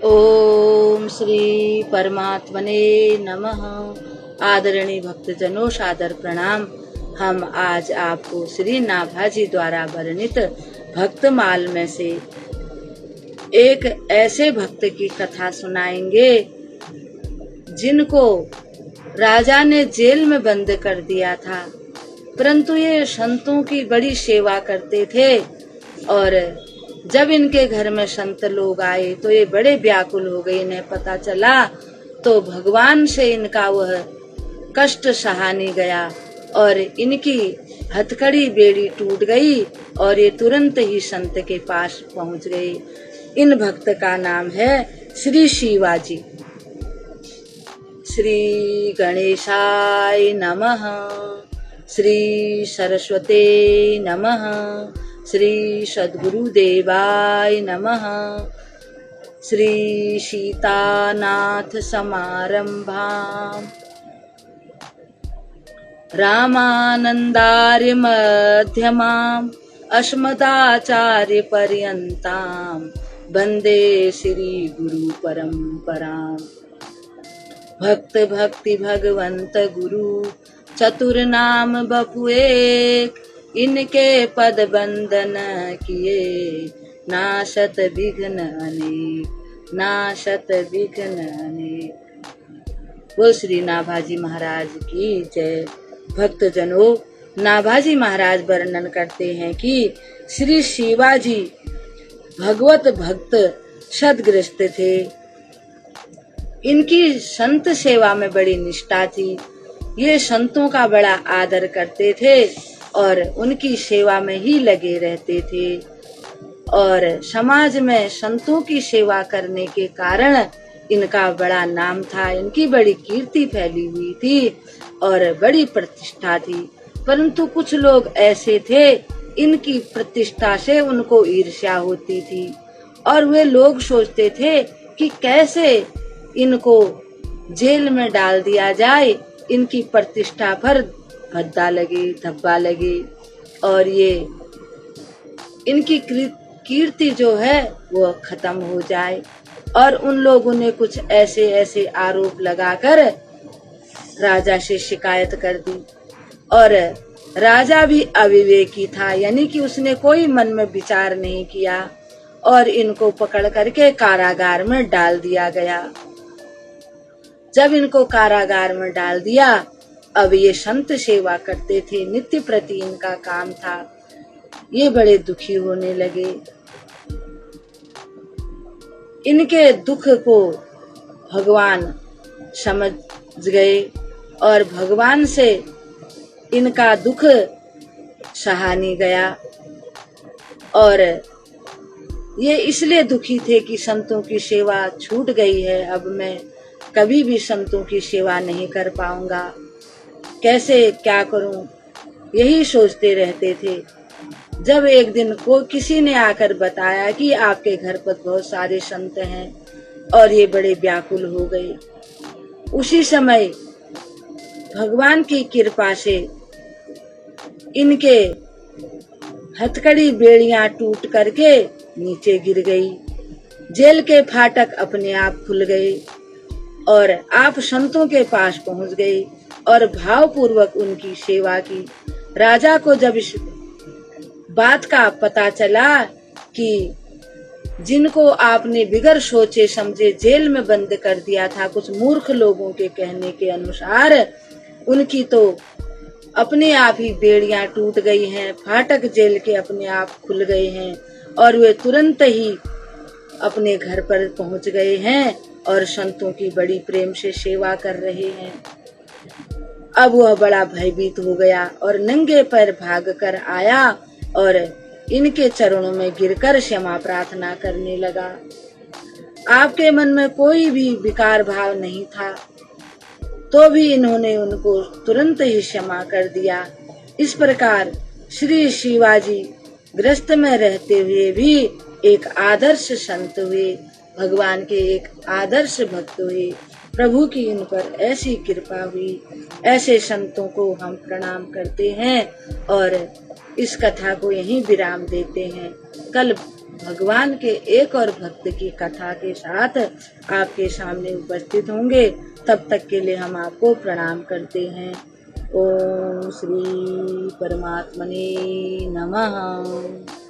ओम श्री परमात्मने नमः। आदरणीय भक्तजनों, सादर प्रणाम। हम आज आपको श्री नाभाजी द्वारा वर्णित भक्तमाल में से एक ऐसे भक्त की कथा सुनाएंगे जिनको राजा ने जेल में बंद कर दिया था, परंतु ये संतों की बड़ी सेवा करते थे। और जब इनके घर में संत लोग आए तो ये बड़े व्याकुल हो गए। इन्हें पता चला तो भगवान से इनका वह कष्ट सहा नहीं गया और इनकी हथकड़ी बेड़ी टूट गई और ये तुरंत ही संत के पास पहुंच गए। इन भक्त का नाम है श्री शिवाजी। श्री गणेशाय नमः, श्री सरस्वते नमः, श्री सद्गुरुदेवाय नमः। श्री सीतानाथ समारंभाम् रामानन्दार्य मध्यमाम् अस्मदाचार्य पर्यन्ताम् वन्दे श्री गुरु परम्पराम्। भक्त भक्ति भगवंत गुरु चतुर नाम बपु एक, इनके पद बंदन किए नाशत विघ्न अनेक, नाशत विघ्न अनेक। वो श्री नाभाजी महाराज की जय। भक्तजनों, नाभाजी महाराज वर्णन करते हैं कि श्री शिवाजी भगवत भक्त सदग्रस्त थे। इनकी संत सेवा में बड़ी निष्ठा थी। ये संतों का बड़ा आदर करते थे और उनकी सेवा में ही लगे रहते थे। और समाज में संतों की सेवा करने के कारण इनका बड़ा नाम था। इनकी बड़ी कीर्ति फैली हुई थी और बड़ी प्रतिष्ठा थी। परंतु कुछ लोग ऐसे थे, इनकी प्रतिष्ठा से उनको ईर्ष्या होती थी और वे लोग सोचते थे कि कैसे इनको जेल में डाल दिया जाए, इनकी प्रतिष्ठा पर भद्दा लगे, धब्बा लगे और ये इनकी कीर्ति जो है वो खत्म हो जाए। और उन लोगों ने कुछ ऐसे ऐसे आरोप लगाकर राजा से शिकायत कर दी। और राजा भी अविवेकी था, यानी कि उसने कोई मन में विचार नहीं किया और इनको पकड़ करके कारागार में डाल दिया गया। जब इनको कारागार में डाल दिया, अब ये संत सेवा करते थे, नित्य प्रति इनका काम था। ये बड़े दुखी होने लगे। इनके दुख को भगवान समझ गए और भगवान से इनका दुख सहा नहीं गया। और ये इसलिए दुखी थे कि संतों की सेवा छूट गई है, अब मैं कभी भी संतों की सेवा नहीं कर पाऊंगा, कैसे क्या करूं, यही सोचते रहते थे। जब एक दिन किसी ने आकर बताया कि आपके घर पर बहुत सारे संत हैं, और ये बड़े व्याकुल हो गए। उसी समय भगवान की कृपा से इनके हथकड़ी बेड़ियां टूट करके नीचे गिर गई। जेल के फाटक अपने आप खुल गए और आप संतों के पास पहुंच गए और भावपूर्वक उनकी सेवा की। राजा को जब इस बात का पता चला कि जिनको आपने बिगर सोचे समझे जेल में बंद कर दिया था, कुछ मूर्ख लोगों के कहने के अनुसार उनकी तो अपने आप ही बेड़ियां टूट गई हैं, फाटक जेल के अपने आप खुल गए हैं और वे तुरंत ही अपने घर पर पहुंच गए हैं और संतों की बड़ी प्रेम से सेवा कर रहे हैं। अब वह बड़ा भयभीत हो गया और नंगे पैर भागकर आया और इनके चरणों में गिरकर क्षमा प्रार्थना करने लगा। आपके मन में कोई भी विकार भाव नहीं था, तो भी इन्होंने उनको तुरंत ही क्षमा कर दिया। इस प्रकार श्री शिवाजी ग्रस्त में रहते हुए भी एक आदर्श संत हुए, भगवान के एक आदर्श भक्त हुए। प्रभु की इन पर ऐसी कृपा हुई। ऐसे संतों को हम प्रणाम करते हैं और इस कथा को यहीं विराम देते हैं। कल भगवान के एक और भक्त की कथा के साथ आपके सामने उपस्थित होंगे। तब तक के लिए हम आपको प्रणाम करते हैं। ओम श्री परमात्मने नमः।